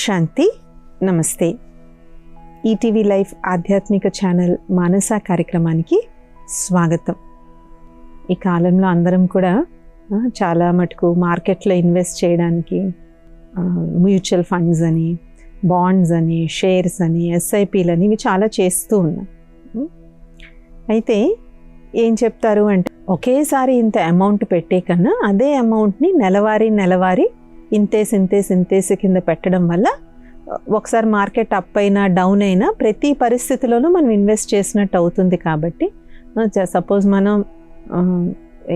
శాంతి. నమస్తే. ETV life ఆధ్యాత్మిక channel మానస కార్యక్రమానికి స్వాగతం. ఈ కాలంలో అందరం కూడా చాలా మటుకు మార్కెట్లో ఇన్వెస్ట్ చేయడానికి మ్యూచువల్ ఫండ్స్ అని, బాండ్స్ అని, షేర్స్ అని, ఎస్ఐపీలని ఇవి చాలా చేస్తూ ఉన్నాం. అయితే ఏం చెప్తారు అంటే, ఒకేసారి ఇంత అమౌంట్ పెట్టే కన్నా అదే అమౌంట్ని నెలవారీ ఇంతేసి కింద పెట్టడం వల్ల ఒకసారి మార్కెట్ అప్ అయినా డౌన్ అయినా ప్రతి పరిస్థితిలోనూ మనం ఇన్వెస్ట్ చేసినట్టు అవుతుంది. కాబట్టి సపోజ్ మనం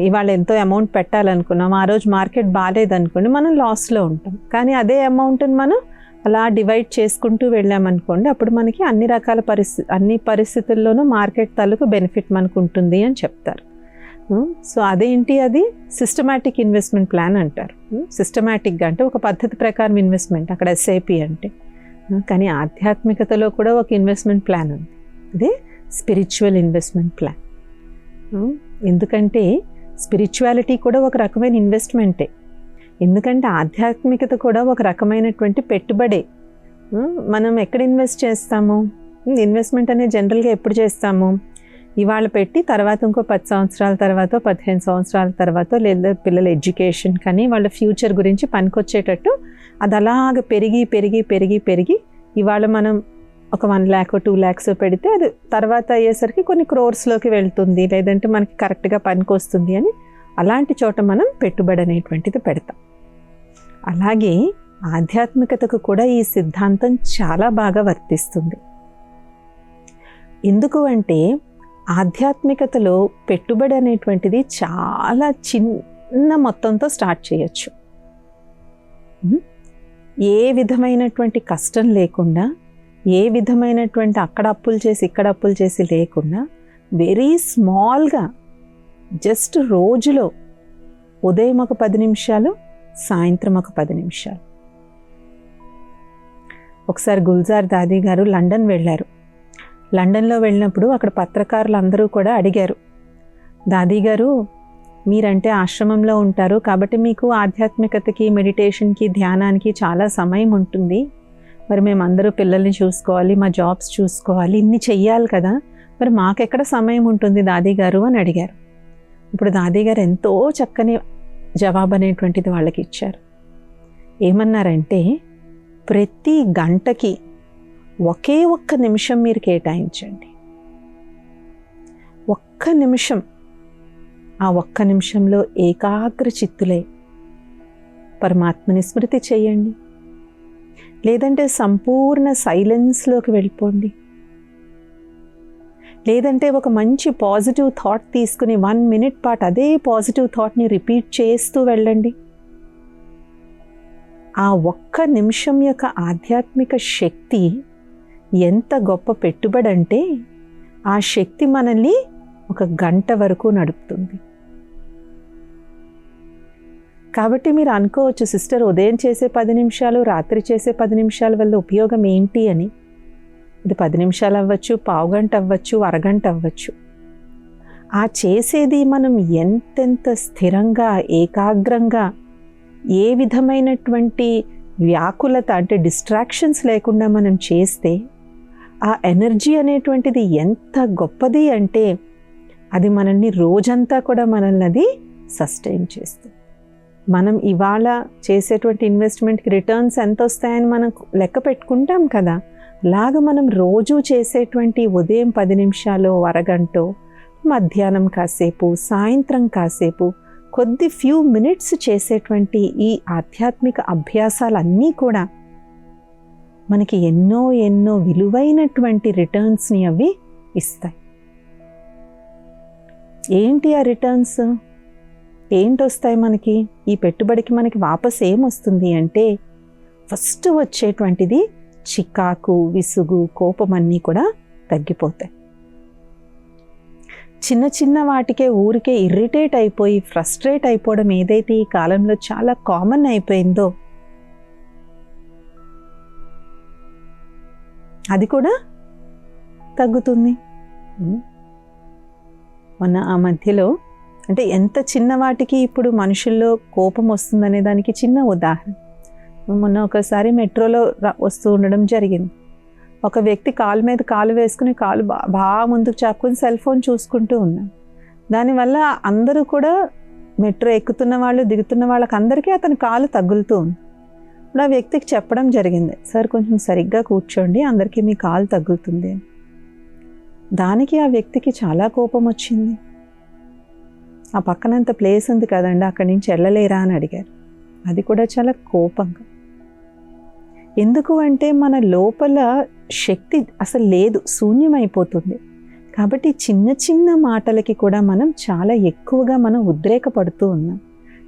ఇవాళ ఎంతో అమౌంట్ పెట్టాలనుకున్నాం, ఆ రోజు మార్కెట్ బాగాలేదనుకోండి, మనం లాస్లో ఉంటాం. కానీ అదే అమౌంట్ని మనం అలా డివైడ్ చేసుకుంటూ వెళ్ళామనుకోండి, అప్పుడు మనకి అన్ని పరిస్థితుల్లోనూ మార్కెట్ తాలూకు బెనిఫిట్ మనకు ఉంటుంది అని చెప్తారు. సో అదేంటి, అది సిస్టమాటిక్ ఇన్వెస్ట్మెంట్ ప్లాన్ అంటారు. సిస్టమాటిక్గా అంటే ఒక పద్ధతి ప్రకారం ఇన్వెస్ట్మెంట్, అక్కడ ఎస్ఐపి అంటే. కానీ ఆధ్యాత్మికతలో కూడా ఒక ఇన్వెస్ట్మెంట్ ప్లాన్ ఉంది, అదే స్పిరిచువల్ ఇన్వెస్ట్మెంట్ ప్లాన్. ఎందుకంటే స్పిరిచువాలిటీ కూడా ఒక రకమైన ఇన్వెస్ట్మెంటే. ఎందుకంటే ఆధ్యాత్మికత కూడా ఒక రకమైనటువంటి పెట్టుబడే. మనం ఎక్కడ ఇన్వెస్ట్ చేస్తాము? ఇన్వెస్ట్మెంట్ అనేది జనరల్గా ఎప్పుడు చేస్తాము? ఇవాళ పెట్టి తర్వాత ఇంకో 10 సంవత్సరాల తర్వాత, 15 సంవత్సరాల తర్వాత, లేదా పిల్లల ఎడ్యుకేషన్ కానీ వాళ్ళ ఫ్యూచర్ గురించి పనికొచ్చేటట్టు అది అలాగ పెరిగి ఇవాళ మనం ఒక 1 lakh 2 lakhs పెడితే అది తర్వాత అయ్యేసరికి కొన్ని క్రోర్స్లోకి వెళ్తుంది, లేదంటే మనకి కరెక్ట్గా పనికొస్తుంది అని అలాంటి చోట మనం పెట్టుబడి అనేటువంటిది పెడతాం. అలాగే ఆధ్యాత్మికతకు కూడా ఈ సిద్ధాంతం చాలా బాగా వర్తిస్తుంది. ఎందుకు అంటే ఆధ్యాత్మికతలో పెట్టుబడి అనేటువంటిది చాలా చిన్న మొత్తంతో స్టార్ట్ చేయొచ్చు. ఏ విధమైనటువంటి కష్టం లేకుండా, ఏ విధమైనటువంటి అక్కడ అప్పులు చేసి ఇక్కడ అప్పులు చేసి లేకుండా, వెరీ స్మాల్గా జస్ట్ రోజులో ఉదయం ఒక 10 నిమిషాలు, సాయంత్రం ఒక 10 నిమిషాలు. ఒకసారి గుల్జార్ దాదీ గారు లండన్ వెళ్ళారు. లండన్లో వెళ్ళినప్పుడు అక్కడ పత్రకారులు అందరూ కూడా అడిగారు, దాదీ గారు మీరంటే ఆశ్రమంలో ఉంటారు కాబట్టి మీకు ఆధ్యాత్మికతకి, మెడిటేషన్కి, ధ్యానానికి చాలా సమయం ఉంటుంది. మరి మేమందరూ పిల్లల్ని చూసుకోవాలి, మా జాబ్స్ చూసుకోవాలి, ఇన్ని చెయ్యాలి కదా, మరి మాకెక్కడ సమయం ఉంటుంది దాదీ గారు అని అడిగారు. ఇప్పుడు దాదీ గారు ఎంతో చక్కని జవాబు అనేటువంటిది వాళ్ళకి ఇచ్చారు. ఏమన్నారంటే, ప్రతి గంటకి ఒకే ఒక్క నిమిషం మీరు కేటాయించండి. ఒక్క నిమిషం. ఆ ఒక్క నిమిషంలో ఏకాగ్ర చిత్తులై పరమాత్మని స్మృతి చేయండి, లేదంటే సంపూర్ణ సైలెన్స్లోకి వెళ్ళిపోండి, లేదంటే ఒక మంచి పాజిటివ్ థాట్ తీసుకుని 1 minute పాటు అదే పాజిటివ్ థాట్ని రిపీట్ చేస్తూ వెళ్ళండి. ఆ ఒక్క నిమిషం యొక్క ఆధ్యాత్మిక శక్తి ఎంత గొప్ప పెట్టుబడి అంటే, ఆ శక్తి మనల్ని 1 గంట వరకు నడుపుతుంది. కాబట్టి మీరు అనుకోవచ్చు, సిస్టర్ ఉదయం చేసే 10 నిమిషాలు, రాత్రి చేసే 10 నిమిషాల వల్ల ఉపయోగం ఏంటి అని. ఇది 10 నిమిషాలు అవ్వచ్చు, పావుగంట అవ్వచ్చు, అరగంట అవ్వచ్చు. ఆ చేసేది మనం ఎంతెంత స్థిరంగా, ఏకాగ్రంగా, ఏ విధమైనటువంటి వ్యాకులత అంటే డిస్ట్రాక్షన్స్ లేకుండా మనం చేస్తే ఆ ఎనర్జీ అనేటువంటిది ఎంత గొప్పది అంటే అది మనల్ని రోజంతా కూడా మనల్ని అది సస్టైన్ చేస్తుంది. మనం ఇవాళ చేసేటువంటి ఇన్వెస్ట్మెంట్కి రిటర్న్స్ ఎంత వస్తాయని మనం లెక్క పెట్టుకుంటాం కదా, అలాగ మనం రోజు చేసేటువంటి ఉదయం 10 నిమిషాలు, అరగంట, మధ్యాహ్నం కాసేపు, సాయంత్రం కాసేపు, కొద్ది ఫ్యూ మినిట్స్ చేసేటువంటి ఈ ఆధ్యాత్మిక అభ్యాసాలన్నీ కూడా మనకి ఎన్నో విలువైనటువంటి రిటర్న్స్ని అవి ఇస్తాయి. ఏంటి ఆ రిటర్న్స్? ఏంటొస్తాయి మనకి? ఈ పెట్టుబడికి మనకి వాపస్ ఏమొస్తుంది అంటే, ఫస్ట్ వచ్చేటువంటిది చికాకు, విసుగు, కోపం అన్నీ కూడా తగ్గిపోతాయి. చిన్న వాటికే ఊరికే ఇరిటేట్ అయిపోయి, ఫ్రస్ట్రేట్ అయిపోవడం ఏదైతే ఈ కాలంలో చాలా కామన్ అయిపోయిందో అది కూడా తగ్గుతుంది. మొన్న ఆ మధ్యలో అంటే ఎంత చిన్న వాటికి ఇప్పుడు మనుషుల్లో కోపం వస్తుందనే దానికి చిన్న ఉదాహరణ. మొన్న ఒకసారి మెట్రోలో వస్తూ ఉండడం జరిగింది. ఒక వ్యక్తి కాలు మీద కాలు వేసుకుని కాలు బాగా ముందుకు చాపుకుని సెల్ ఫోన్ చూసుకుంటూ ఉన్నాడు. దానివల్ల అందరూ కూడా మెట్రో ఎక్కుతున్న వాళ్ళు దిగుతున్న వాళ్ళకి అందరికీ అతని కాలు తగులుతూ ఉంది. ఇప్పుడు ఆ వ్యక్తికి చెప్పడం జరిగింది, సార్ కొంచెం సరిగ్గా కూర్చోండి, అందరికీ మీ కాలు తగులుతుంది. దానికి ఆ వ్యక్తికి చాలా కోపం వచ్చింది. ఆ పక్కనంత ప్లేస్ ఉంది కదండి, అక్కడి నుంచి వెళ్ళలేరా అని అడిగారు. అది కూడా చాలా కోపంగా. ఎందుకు అంటే మన లోపల శక్తి అసలు లేదు, శూన్యమైపోతుంది. కాబట్టి చిన్న చిన్న మాటలకి కూడా మనం చాలా ఎక్కువగా మనం ఉద్రేకపడుతూ ఉన్నాం,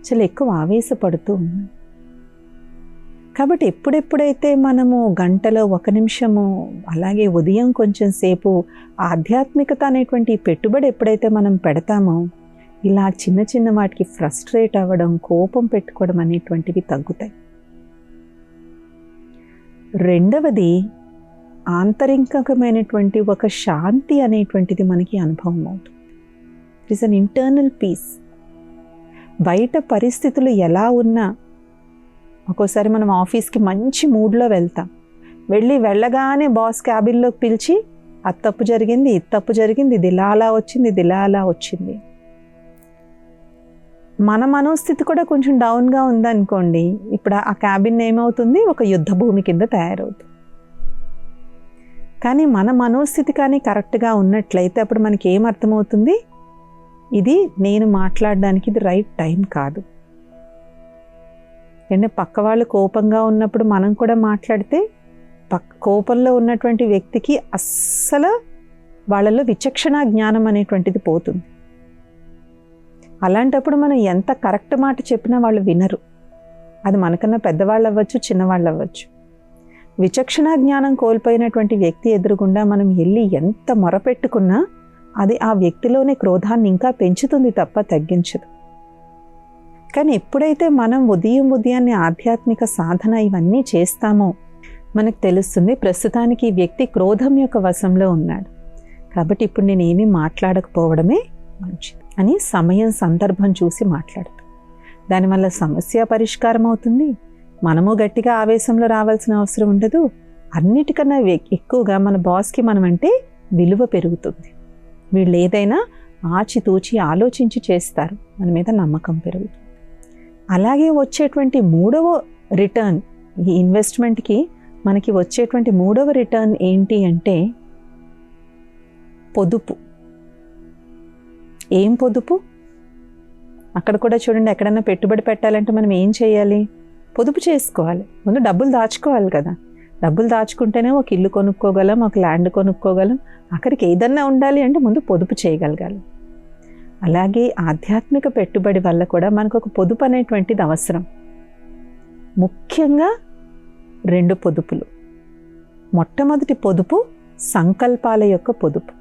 చాలా ఎక్కువ ఆవేశపడుతూ ఉన్నాం. కాబట్టి ఎప్పుడెప్పుడైతే మనము గంటలో 1 నిమిషము, అలాగే ఉదయం కొంచెం సేపు ఆధ్యాత్మికత అనేటువంటి పెట్టుబడి ఎప్పుడైతే మనం పెడతామో, ఇలా చిన్న చిన్న వాటికి ఫ్రస్ట్రేట్ అవ్వడం, కోపం పెట్టుకోవడం అనేటువంటివి తగ్గుతాయి. రెండవది, ఆంతరికమైనటువంటి ఒక శాంతి అనేటువంటిది మనకి అనుభవం అవుతుంది. It is an internal piece. బయట పరిస్థితులు ఎలా ఉన్నా, ఒక్కోసారి మనం ఆఫీస్కి మంచి మూడ్లో వెళ్తాం, వెళ్ళగానే బాస్ క్యాబిన్లోకి పిలిచి అది తప్పు జరిగింది, ఇది తప్పు జరిగింది, ఇది ఇలా అలా వచ్చింది, ఇది ఇలా అలా వచ్చింది. మన మనోస్థితి కూడా కొంచెం డౌన్గా ఉందనుకోండి, ఇప్పుడు ఆ క్యాబిన్ ఏమవుతుంది, ఒక యుద్ధ భూమి కింద తయారవుతుంది. కానీ మన మనోస్థితి కానీ కరెక్ట్గా ఉన్నట్లయితే అప్పుడు మనకి ఏం అర్థమవుతుంది, ఇది నేను మాట్లాడడానికి ఇది రైట్ టైం కాదు. అంటే పక్క వాళ్ళు కోపంగా ఉన్నప్పుడు మనం కూడా మాట్లాడితే కోపంలో ఉన్నటువంటి వ్యక్తికి అస్సలు వాళ్ళలో విచక్షణ జ్ఞానం అనేటువంటిది పోతుంది. అలాంటప్పుడు మనం ఎంత కరెక్ట్ మాట చెప్పినా వాళ్ళు వినరు. అది మనకన్నా పెద్దవాళ్ళు అవ్వచ్చు, చిన్నవాళ్ళు అవ్వచ్చు. విచక్షణ జ్ఞానం కోల్పోయినటువంటి వ్యక్తి ఎదురుగుండా మనం వెళ్ళి ఎంత మొరపెట్టుకున్నా అది ఆ వ్యక్తిలోని క్రోధాన్ని ఇంకా పెంచుతుంది తప్ప తగ్గించదు. కానీ ఎప్పుడైతే మనం ఉదయాన్నే ఆధ్యాత్మిక సాధన ఇవన్నీ చేస్తామో మనకు తెలుస్తుంది, ప్రస్తుతానికి ఈ వ్యక్తి క్రోధం యొక్క వశంలో ఉన్నాడు, కాబట్టి ఇప్పుడు నేను ఏమీ మాట్లాడకపోవడమే మంచిది అని సమయం సందర్భం చూసి మాట్లాడతాం. దానివల్ల సమస్య పరిష్కారం అవుతుంది, మనము గట్టిగా ఆవేశంలో రావాల్సిన అవసరం ఉండదు. అన్నిటికన్నా ఎక్కువగా మన బాస్కి మనం అంటే విలువ పెరుగుతుంది. వీళ్ళు ఏదైనా ఆచితూచి ఆలోచించి చేస్తారు, మన మీద నమ్మకం పెరుగుతుంది. అలాగే వచ్చేటువంటి 3వ రిటర్న్, ఈ ఇన్వెస్ట్మెంట్కి మనకి వచ్చేటువంటి 3వ రిటర్న్ ఏంటి అంటే పొదుపు. ఏం పొదుపు? అక్కడ కూడా చూడండి, ఎక్కడన్నా పెట్టుబడి పెట్టాలంటే మనం ఏం చేయాలి, పొదుపు చేసుకోవాలి. ముందు డబ్బులు దాచుకోవాలి కదా. డబ్బులు దాచుకుంటేనే ఒక ఇల్లు కొనుక్కోగలం, ఒక ల్యాండ్ కొనుక్కోగలం. అక్కడికి ఏదన్నా ఉండాలి అంటే ముందు పొదుపు చేయగలగాలి. అలాగే ఆధ్యాత్మిక పెట్టుబడి వల్ల కూడా మనకు ఒక పొదుపు అనేటువంటిది అవసరం. ముఖ్యంగా 2 పొదుపులు. మొట్టమొదటి పొదుపు సంకల్పాల యొక్క పొదుపు.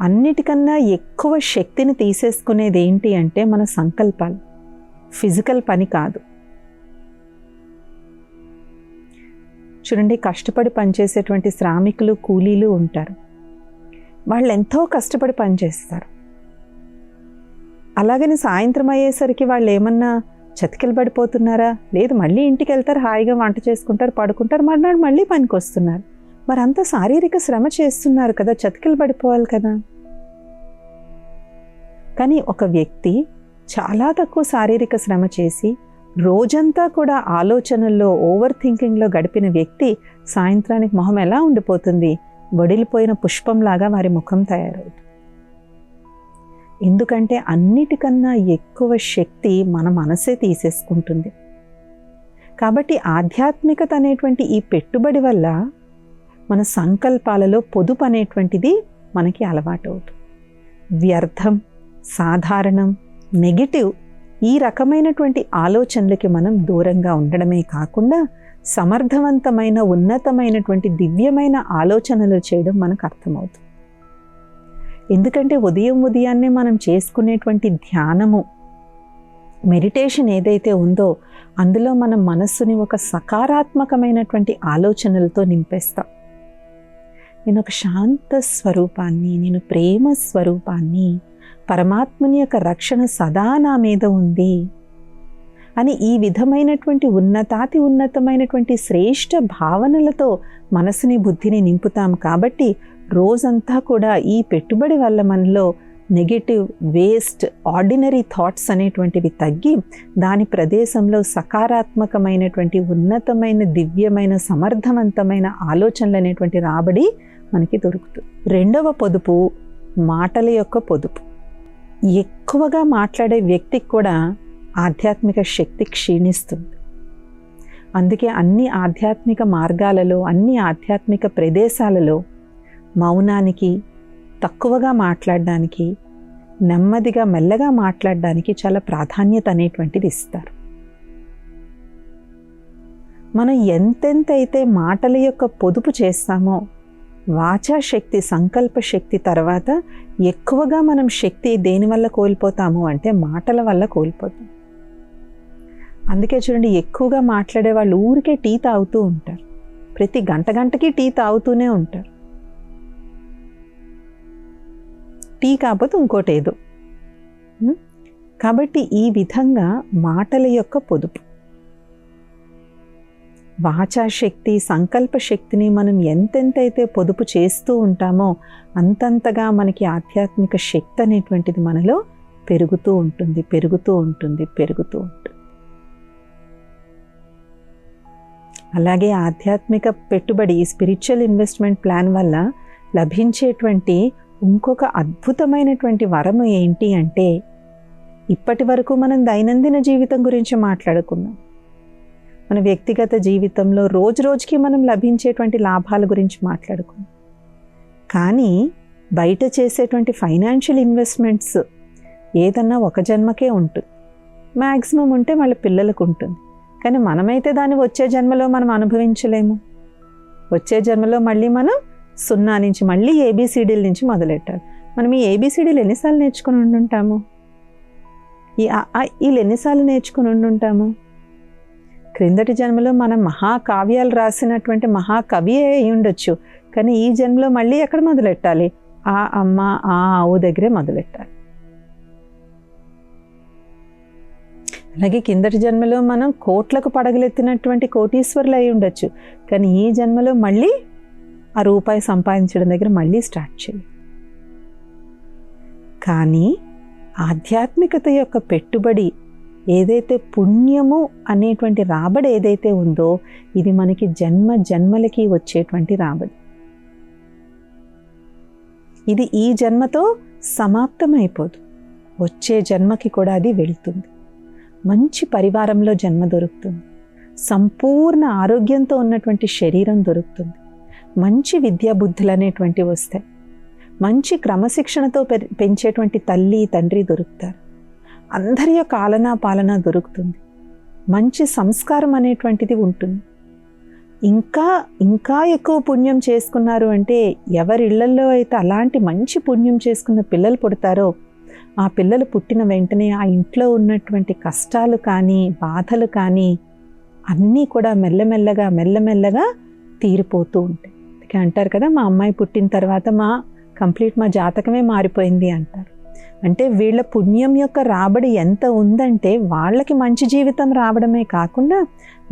అన్నిటికన్నా ఎక్కువ శక్తిని తీసేసుకునేది ఏంటి అంటే మన సంకల్పాలు, ఫిజికల్ పని కాదు. చూడండి, కష్టపడి పనిచేసేటువంటి శ్రామికులు, కూలీలు ఉంటారు. వాళ్ళు ఎంతో కష్టపడి పనిచేస్తారు. అలాగని సాయంత్రం అయ్యేసరికి వాళ్ళు ఏమన్నా చతికిలు పడిపోతున్నారా? లేదు, మళ్ళీ ఇంటికి వెళ్తారు, హాయిగా వంట చేసుకుంటారు, పడుకుంటారు, మర్నాడు మళ్ళీ పనికి వస్తున్నారు. మరి అంత శారీరక శ్రమ చేస్తున్నారు కదా, చతికిలు పడిపోవాలి కదా. కానీ ఒక వ్యక్తి చాలా తక్కువ శారీరక శ్రమ చేసి రోజంతా కూడా ఆలోచనల్లో, ఓవర్ థింకింగ్లో గడిపిన వ్యక్తి సాయంత్రానికి మొహం ఎలా ఉండిపోతుంది, వడిలిపోయిన పుష్పంలాగా వారి ముఖం తయారవుతుంది. ఎందుకంటే అన్నిటికన్నా ఎక్కువ శక్తి మన మనసే తీసేసుకుంటుంది. కాబట్టి ఆధ్యాత్మికత అనేటువంటి ఈ పెట్టుబడి వల్ల మన సంకల్పాలలో పొదుపు అనేటువంటిది మనకి అలవాటు అవుతుంది. వ్యర్థం, సాధారణం, నెగిటివ్ ఈ రకమైనటువంటి ఆలోచనలకి మనం దూరంగా ఉండడమే కాకుండా సమర్థవంతమైన, ఉన్నతమైనటువంటి, దివ్యమైన ఆలోచనలు చేయడం మనకు అర్థమవుతుంది. ఎందుకంటే ఉదయాన్నే మనం చేసుకునేటువంటి ధ్యానము, మెడిటేషన్ ఏదైతే ఉందో అందులో మన మనస్సుని ఒక సకారాత్మకమైనటువంటి ఆలోచనలతో నింపేస్తాం. నేను ఒక శాంత స్వరూపాన్ని, నేను ప్రేమ స్వరూపాన్ని, పరమాత్మని యొక్క రక్షణ సదా నా మీద ఉంది, అని ఈ విధమైనటువంటి ఉన్నతాతి ఉన్నతమైనటువంటి శ్రేష్ఠ భావనలతో మనసుని బుద్ధిని నింపుతాం. కాబట్టి రోజంతా కూడా ఈ పెట్టుబడి వల్ల మనలో నెగటివ్, వేస్ట్, ఆర్డినరీ థాట్స్ అనేటువంటివి తగ్గి దాని ప్రదేశంలో సకారాత్మకమైనటువంటి ఉన్నతమైన దివ్యమైన సమర్థవంతమైన ఆలోచనలు అనేటువంటి రాబడి మనకి దొరుకుతుంది. రెండవ పొదుపు మాటల యొక్క పొదుపు. ఎక్కువగా మాట్లాడే వ్యక్తికి కూడా ఆధ్యాత్మిక శక్తి క్షీణిస్తుంది. అందుకే అన్ని ఆధ్యాత్మిక మార్గాలలో, అన్ని ఆధ్యాత్మిక ప్రదేశాలలో మౌనానికి, తక్కువగా మాట్లాడడానికి, నెమ్మదిగా మెల్లగా మాట్లాడడానికి చాలా ప్రాధాన్యత అనేటువంటిది ఇస్తారు. మనం ఎంతెంతైతే మాటల యొక్క పొదుపు చేస్తామో వాచా శక్తి, సంకల్ప శక్తి తర్వాత ఎక్కువగా మనం శక్తి దేనివల్ల కోల్పోతాము అంటే మాటల వల్ల కోల్పోతాం. అందుకే చూడండి, ఎక్కువగా మాట్లాడే వాళ్ళు ఊరికే టీ తాగుతూ ఉంటారు. ప్రతి గంటకి టీ తాగుతూనే ఉంటారు. టీ కాకపోతే ఇంకోటి ఏదో. కాబట్టి ఈ విధంగా మాటల యొక్క పొదుపు, వాచాశక్తి, సంకల్ప శక్తిని మనం ఎంతెంతైతే పొదుపు చేస్తూ ఉంటామో అంతంతగా మనకి ఆధ్యాత్మిక శక్తి అనేటువంటిది మనలో పెరుగుతూ ఉంటుంది. అలాగే ఆధ్యాత్మిక పెట్టుబడి, స్పిరిచువల్ ఇన్వెస్ట్మెంట్ ప్లాన్ వల్ల లభించేటువంటి ఇంకొక అద్భుతమైనటువంటి వరము ఏంటి అంటే, ఇప్పటి వరకు మనం దైనందిన జీవితం గురించి మాట్లాడుకున్నాం. మన వ్యక్తిగత జీవితంలో రోజుకి మనం లభించేటువంటి లాభాల గురించి మాట్లాడుకున్నాం. కానీ బయట చేసేటువంటి ఫైనాన్షియల్ ఇన్వెస్ట్మెంట్స్ ఏదన్నా ఒక జన్మకే ఉంటుంది, మ్యాక్సిమం ఉంటే వాళ్ళ పిల్లలకు ఉంటుంది. కానీ మనమైతే దాన్ని వచ్చే జన్మలో మనం అనుభవించలేము. వచ్చే జన్మలో మళ్ళీ మనం 0 నుంచి మళ్ళీ ఏబిసిడీల నుంచి మొదలెట్టాలి. మనం ఈ ఏబిసిడీలు ఎన్నిసార్లు నేర్చుకుని ఉండుంటాము? వీళ్ళు ఎన్నిసార్లు నేర్చుకుని ఉండుంటాము? క్రిందటి జన్మలో మనం మహాకావ్యాలు రాసినటువంటి మహాకవి అయి ఉండొచ్చు. కానీ ఈ జన్మలో మళ్ళీ ఎక్కడ మొదలెట్టాలి? ఆ అమ్మ, ఆ ఆవు దగ్గరే మొదలెట్టాలి. అలాగే కిందటి జన్మలో మనం కోట్లకు పడగలెత్తినటువంటి కోటీశ్వరులు అయి ఉండొచ్చు. కానీ ఈ జన్మలో మళ్ళీ ఆ రూపాయి సంపాదించడం దగ్గర మళ్ళీ స్టార్ట్ చేయాలి. కానీ ఆధ్యాత్మికత యొక్క పెట్టుబడి ఏదైతే పుణ్యము అనేటువంటి రాబడి ఏదైతే ఉందో ఇది మనకి జన్మలకి వచ్చేటువంటి రాబడి. ఇది ఈ జన్మతో సమాప్తమైపోదు, వచ్చే జన్మకి కూడా అది వెళుతుంది. మంచి పరివారంలో జన్మ దొరుకుతుంది, సంపూర్ణ ఆరోగ్యంతో ఉన్నటువంటి శరీరం దొరుకుతుంది, మంచి విద్యాబుద్ధులు అనేటువంటివి వస్తాయి, మంచి క్రమశిక్షణతో పెంచేటువంటి తల్లి తండ్రి దొరుకుతారు, అందరి యొక్క ఆలనా పాలన దొరుకుతుంది, మంచి సంస్కారం అనేటువంటిది ఉంటుంది. ఇంకా ఎక్కువ పుణ్యం చేసుకున్నారు అంటే ఎవరి ఇళ్లలో అయితే అలాంటి మంచి పుణ్యం చేసుకున్న పిల్లలు పుడతారో ఆ పిల్లలు పుట్టిన వెంటనే ఆ ఇంట్లో ఉన్నటువంటి కష్టాలు కానీ బాధలు కానీ అన్నీ కూడా మెల్లమెల్లగా తీరిపోతూ ఉంటాయి. అంటారు కదా, మా అమ్మాయి పుట్టిన తర్వాత మా జాతకమే మారిపోయింది అంటారు. అంటే వీళ్ళ పుణ్యం యొక్క రాబడి ఎంత ఉందంటే వాళ్ళకి మంచి జీవితం రావడమే కాకుండా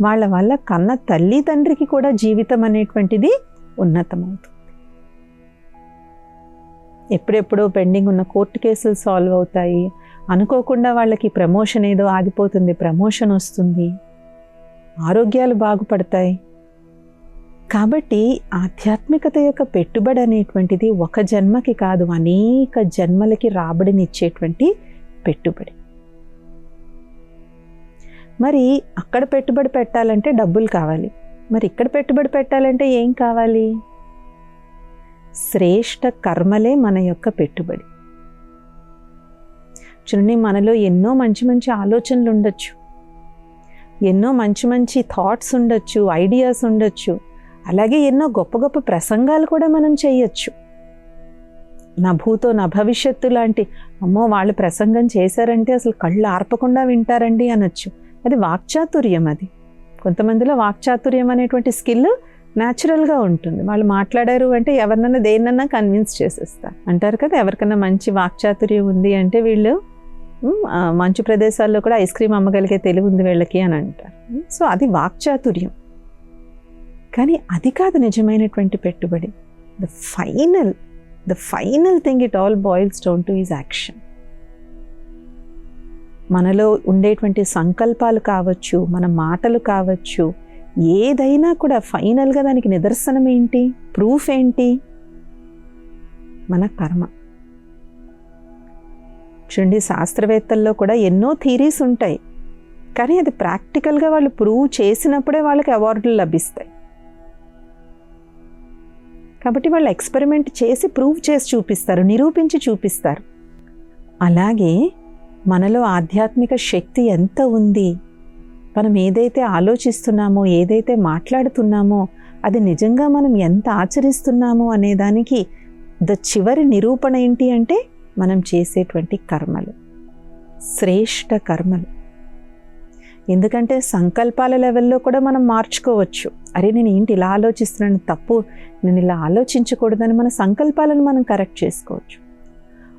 వాళ్ళ వల్ల కన్న తల్లి తండ్రికి కూడా జీవితం అనేటువంటిది ఉన్నతమవుతుంది. ఎప్పుడెప్పుడో పెండింగ్ ఉన్న కోర్టు కేసులు సాల్వ్ అవుతాయి, అనుకోకుండా వాళ్ళకి ప్రమోషన్ ఏదో ఆగిపోతుంది, ప్రమోషన్ వస్తుంది, ఆరోగ్యాలు బాగుపడతాయి. కాబట్టి ఆధ్యాత్మికత యొక్క పెట్టుబడి అనేటువంటిది ఒక జన్మకి కాదు, అనేక జన్మలకి రాబడినిచ్చేటువంటి పెట్టుబడి. మరి అక్కడ పెట్టుబడి పెట్టాలంటే డబ్బులు కావాలి, మరి ఇక్కడ పెట్టుబడి పెట్టాలంటే ఏం కావాలి? శ్రేష్ఠ కర్మలే మన యొక్క పెట్టుబడి. చూడండి, మనలో ఎన్నో మంచి ఆలోచనలు ఉండొచ్చు, ఎన్నో మంచి థాట్స్ ఉండొచ్చు, ఐడియాస్ ఉండొచ్చు, అలాగే ఎన్నో గొప్ప ప్రసంగాలు కూడా మనం చేయొచ్చు. నా భూతో నా భవిష్యత్తు లాంటి, అమ్మో వాళ్ళు ప్రసంగం చేశారంటే అసలు కళ్ళు ఆర్పకుండా వింటారండి అనొచ్చు. అది వాక్చాతుర్యం. అది కొంతమందిలో వాక్చాతుర్యం అనేటువంటి స్కిల్ న్యాచురల్గా ఉంటుంది. వాళ్ళు మాట్లాడారు అంటే ఎవరినన్నా దేన్నన్నా కన్విన్స్ చేసేస్తారు. అంటారు కదా, ఎవరికన్నా మంచి వాక్చాతుర్యం ఉంది అంటే వీళ్ళు మంచు ప్రదేశాల్లో కూడా ఐస్ క్రీమ్ అమ్మగలిగే తెలివి ఉంది వీళ్ళకి అని అంటారు. సో అది వాక్చాతుర్యం. కానీ అది కాదు నిజమైనటువంటి పెట్టుబడి. The final thing it all boils down to is action. మనలో ఉండేటువంటి సంకల్పాలు కావచ్చు, మన మాటలు కావచ్చు, ఏదైనా కూడా ఫైనల్గా దానికి నిదర్శనం ఏంటి, ప్రూఫ్ ఏంటి? మన కర్మ. చూడండి, శాస్త్రవేత్తల్లో కూడా ఎన్నో థీరీస్ ఉంటాయి, కానీ అది ప్రాక్టికల్గా వాళ్ళు ప్రూవ్ చేసినప్పుడే వాళ్ళకి అవార్డులు లభిస్తాయి. కాబట్టి వాళ్ళు ఎక్స్పెరిమెంట్ చేసి ప్రూవ్ చేసి చూపిస్తారు, నిరూపించి చూపిస్తారు. అలాగే మనలో ఆధ్యాత్మిక శక్తి ఎంత ఉంది, మనం ఏదైతే ఆలోచిస్తున్నామో, ఏదైతే మాట్లాడుతున్నామో అది నిజంగా మనం ఎంత ఆచరిస్తున్నామో అనేదానికి చివరి నిరూపణ ఏంటి అంటే మనం చేసేటువంటి కర్మలు, శ్రేష్ఠ కర్మలు. ఎందుకంటే సంకల్పాల లెవెల్లో కూడా మనం మార్చుకోవచ్చు. అరే నేను ఏంటి ఇలా ఆలోచిస్తున్నాను, తప్పు, నేను ఇలా ఆలోచించకూడదని మన సంకల్పాలను మనం కరెక్ట్ చేసుకోవచ్చు.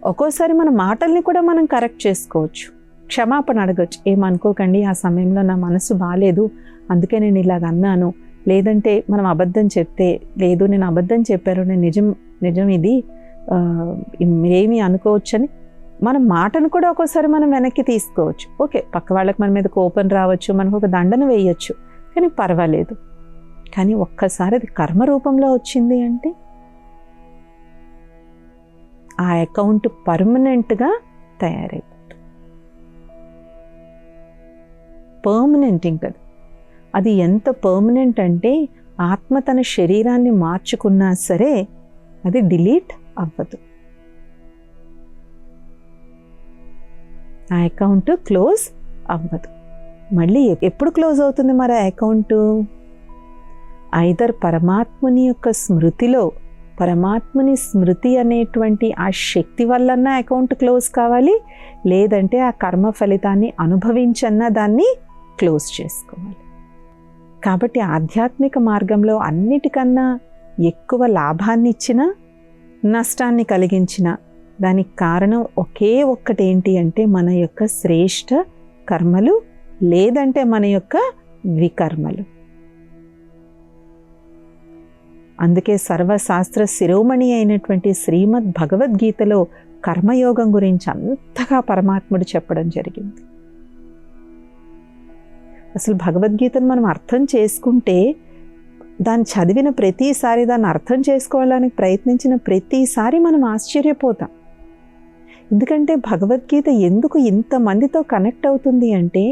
ఒక్కోసారి మన మాటల్ని కూడా మనం కరెక్ట్ చేసుకోవచ్చు, క్షమాపణ అడగచ్చు. ఏమనుకోకండి, ఆ సమయంలో నా మనసు బాగాలేదు, అందుకే నేను ఇలాగ అన్నాను. లేదంటే మనం అబద్ధం చెప్తే, లేదు నేను అబద్ధం చెప్పాను, నేను నిజం ఇది, ఏమీ అనుకోవచ్చని మన మాటను కూడా ఒక్కోసారి మనం వెనక్కి తీసుకోవచ్చు. ఓకే, పక్క వాళ్ళకి మన మీద కోపం రావచ్చు, మనకు ఒక దండన వేయచ్చు, కానీ పర్వాలేదు. కానీ ఒక్కసారి అది కర్మ రూపంలో వచ్చింది అంటే ఆ అకౌంట్ పర్మనెంట్గా తయారైపోతుంది. పర్మనెంట్ ఇంకది. అది ఎంత పర్మనెంట్ అంటే ఆత్మ తన శరీరాన్ని మార్చుకున్నా సరే అది డిలీట్ అవ్వదు. ఆ అకౌంట్ క్లోజ్ అవ్వదు. మళ్ళీ ఎప్పుడు క్లోజ్ అవుతుంది మరి ఆ అకౌంటు? ఐదర్ పరమాత్ముని యొక్క స్మృతిలో, పరమాత్ముని స్మృతి అనేటువంటి ఆ శక్తి వల్లన్నా అకౌంట్ క్లోజ్ కావాలి, లేదంటే ఆ కర్మ ఫలితాన్ని అనుభవించన్నా దాన్ని క్లోజ్ చేసుకోవాలి. కాబట్టి ఆధ్యాత్మిక మార్గంలో అన్నిటికన్నా ఎక్కువ లాభాన్ని ఇచ్చిన, నష్టాన్ని కలిగించిన దానికి కారణం ఒకే ఒక్కటి ఏంటి అంటే మన యొక్క శ్రేష్ఠ కర్మలు, లేదంటే మన యొక్క వికర్మలు. అందుకే సర్వశాస్త్ర శిరోమణి అయినటువంటి శ్రీమద్ భగవద్గీతలో కర్మయోగం గురించి అంతగా పరమాత్ముడు చెప్పడం జరిగింది. అసలు భగవద్గీతను మనం అర్థం చేసుకుంటే, దాన్ని చదివిన ప్రతిసారి, దాన్ని అర్థం చేసుకోవడానికి ప్రయత్నించిన ప్రతిసారి మనం ఆశ్చర్యపోతాం. ఎందుకంటే భగవద్గీత ఎందుకు ఇంతమందితో కనెక్ట్ అవుతుంది అంటే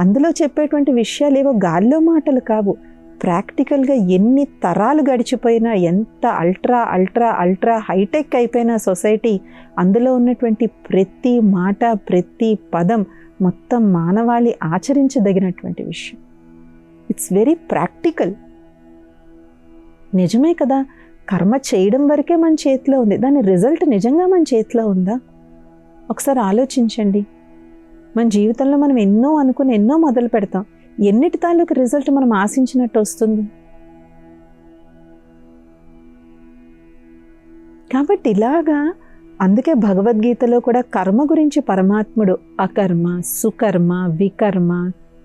అందులో చెప్పేటువంటి విషయాలు ఏవో గాల్లో మాటలు కావు. ప్రాక్టికల్గా ఎన్ని తరాలు గడిచిపోయినా, ఎంత అల్ట్రా అల్ట్రా అల్ట్రా హైటెక్ అయిపోయిన సొసైటీ, అందులో ఉన్నటువంటి ప్రతి మాట, ప్రతి పదం మొత్తం మానవాళి ఆచరించదగినటువంటి విషయం. It's very practical. నిజమే కదా, కర్మ చేయడం వరకే మన చేతిలో ఉంది, దాని రిజల్ట్ నిజంగా మన చేతిలో ఉందా? ఒకసారి ఆలోచించండి. మన జీవితంలో మనం ఎన్నో అనుకుని ఎన్నో మొదలు పెడతాం, ఎన్నిటి తాలూకు రిజల్ట్ మనం ఆశించినట్టు వస్తుంది? కాబట్టి ఇలాగా, అందుకే భగవద్గీతలో కూడా కర్మ గురించి పరమాత్ముడు అకర్మ, సుకర్మ, వికర్మ,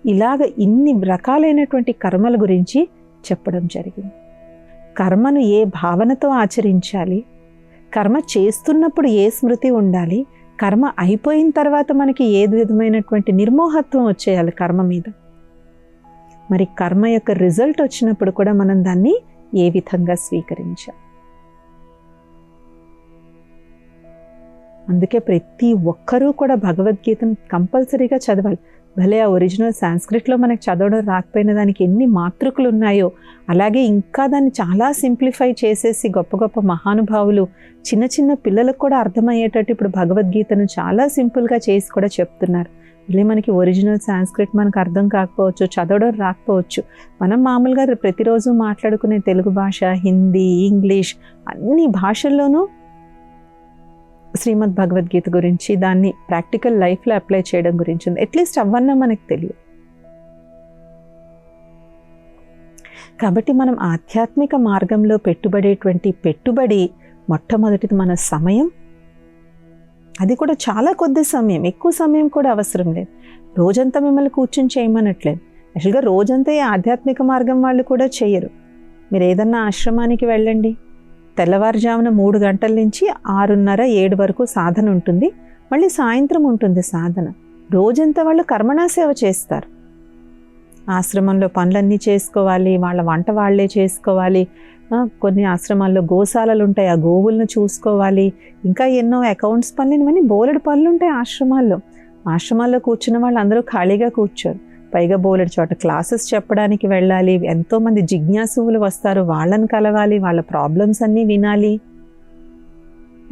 ఇలాగ ఇన్ని రకాలైనటువంటి కర్మల గురించి చెప్పడం జరిగింది. కర్మను ఏ భావనతో ఆచరించాలి, కర్మ చేస్తున్నప్పుడు ఏ స్మృతి ఉండాలి, కర్మ అయిపోయిన తర్వాత మనకి ఏది విధమైనటువంటి నిర్మోహత్వం వచ్చేయాలి కర్మ మీద. మరి కర్మ యొక్క రిజల్ట్ వచ్చినప్పుడు కూడా మనం దాన్ని ఏ విధంగా స్వీకరించాలి? అందుకే ప్రతి ఒక్కరూ కూడా భగవద్గీతను కంపల్సరీగా చదవాలి. భలే ఆ ఒరిజినల్ సాంస్క్రిట్లో మనకు చదవడం రాకపోయిన దానికి ఎన్ని మాతృకలు ఉన్నాయో, అలాగే ఇంకా దాన్ని చాలా సింప్లిఫై చేసేసి గొప్ప గొప్ప మహానుభావులు చిన్న చిన్న పిల్లలకు కూడా అర్థమయ్యేటట్టు ఇప్పుడు భగవద్గీతను చాలా సింపుల్గా చేసి కూడా చెప్తున్నారు. మళ్ళీ మనకి ఒరిజినల్ సాంస్క్రిట్ మనకు అర్థం కాకపోవచ్చు, చదవడం రాకపోవచ్చు. మనం మామూలుగా ప్రతిరోజు మాట్లాడుకునే తెలుగు భాష, హిందీ, ఇంగ్లీష్ అన్ని భాషల్లోనూ శ్రీమద్ భగవద్గీత గురించి, దాన్ని ప్రాక్టికల్ లైఫ్లో అప్లై చేయడం గురించి ఉంది. అట్లీస్ట్ అవన్నా మనకు తెలియదు. కాబట్టి మనం ఆధ్యాత్మిక మార్గంలో పెట్టుబడేటువంటి పెట్టుబడి మొట్టమొదటిది మన సమయం, అది కూడా చాలా కొద్ది సమయం, ఎక్కువ సమయం కూడా అవసరం లేదు. రోజంతా మిమ్మల్ని కూర్చొని చేయమనట్లేదు. యాక్చువల్గా రోజంతా ఈ ఆధ్యాత్మిక మార్గం వాళ్ళు కూడా చేయరు. మీరు ఏదన్నా ఆశ్రమానికి వెళ్ళండి, తెల్లవారుజామున 3 గంటల నుంచి 6:30, 7 వరకు సాధన ఉంటుంది. మళ్ళీ సాయంత్రం ఉంటుంది సాధన. రోజంతా వాళ్ళు కర్మణా సేవ చేస్తారు. ఆశ్రమంలో పనులన్నీ చేసుకోవాలి, వాళ్ళ వంట వాళ్ళే చేసుకోవాలి. కొన్ని ఆశ్రమాల్లో గోశాలలు ఉంటాయి, ఆ గోవులను చూసుకోవాలి. ఇంకా ఎన్నో అకౌంట్స్ పనులు, ఇవన్నీ బోలెడు పనులు ఉంటాయి ఆశ్రమాల్లో. ఆశ్రమాల్లో కూర్చున్న వాళ్ళు అందరూ ఖాళీగా కూర్చోరు. పైగా బోలెడు చోట క్లాసెస్ చెప్పడానికి వెళ్ళాలి. ఎంతోమంది జిజ్ఞాసువులు వస్తారు, వాళ్ళని కలవాలి, వాళ్ళ ప్రాబ్లమ్స్ అన్నీ వినాలి.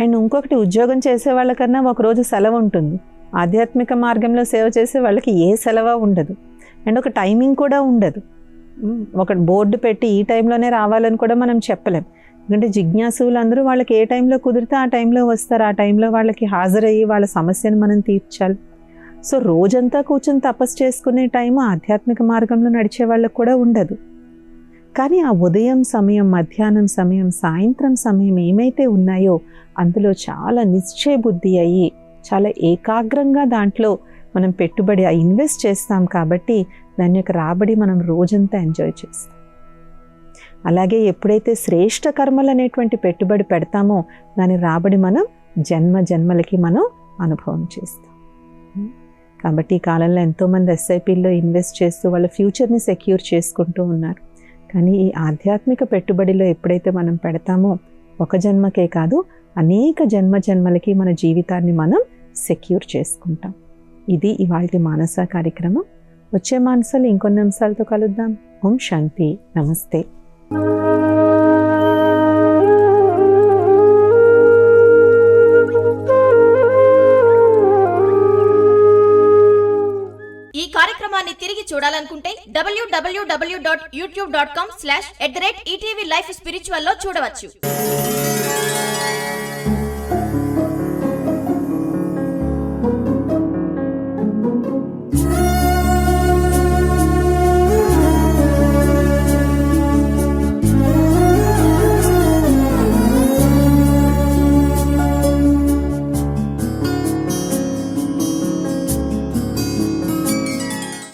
అండ్ ఇంకొకటి, ఉద్యోగం చేసే వాళ్ళకన్నా ఒకరోజు సెలవు ఉంటుంది. ఆధ్యాత్మిక మార్గంలో సేవ చేసే వాళ్ళకి ఏ సెలవు ఉండదు. అండ్ ఒక టైమింగ్ కూడా ఉండదు. ఒక బోర్డు పెట్టి ఈ టైంలోనే రావాలని కూడా మనం చెప్పలేం. ఎందుకంటే జిజ్ఞాసువులు అందరూ వాళ్ళకి ఏ టైంలో కుదిరితే ఆ టైంలో వస్తారు. ఆ టైంలో వాళ్ళకి హాజరయ్యి వాళ్ళ సమస్యను మనం తీర్చాలి. సో రోజంతా కూర్చొని తపస్సు చేసుకునే టైం ఆధ్యాత్మిక మార్గంలో నడిచే వాళ్ళకు కూడా ఉండదు. కానీ ఆ ఉదయం సమయం, మధ్యాహ్నం సమయం, సాయంత్రం సమయం ఏమైతే ఉన్నాయో అందులో చాలా నిశ్చయ బుద్ధి అయ్యి చాలా ఏకాగ్రంగా దాంట్లో మనం పెట్టుబడి ఇన్వెస్ట్ చేస్తాం. కాబట్టి దాని యొక్క రాబడి మనం రోజంతా ఎంజాయ్ చేస్తాం. అలాగే ఎప్పుడైతే శ్రేష్ఠ కర్మలు అనేటువంటి పెట్టుబడి పెడతామో దాని రాబడి మనం జన్మ జన్మలకి మనం అనుభవం చేస్తాం. కాబట్టి ఈ కాలంలో ఎంతోమంది ఎస్ఐపిల్లో ఇన్వెస్ట్ చేస్తూ వాళ్ళ ఫ్యూచర్ని సెక్యూర్ చేసుకుంటూ ఉన్నారు. కానీ ఈ ఆధ్యాత్మిక పెట్టుబడిలో ఎప్పుడైతే మనం పెడతామో ఒక జన్మకే కాదు, అనేక జన్మలకి మన జీవితాన్ని మనం సెక్యూర్ చేసుకుంటాం. ఇది ఇవాల్టి మానస కార్యక్రమం. వచ్చే మానసాలు ఇంకొన్ని అంశాలతో కలుద్దాం. ఓం శాంతి. నమస్తే. ఈ కార్యక్రమాన్ని తిరిగి చూడాలనుకుంటే www.youtube.com/@ETV Life Spiritual లో చూడవచ్చు.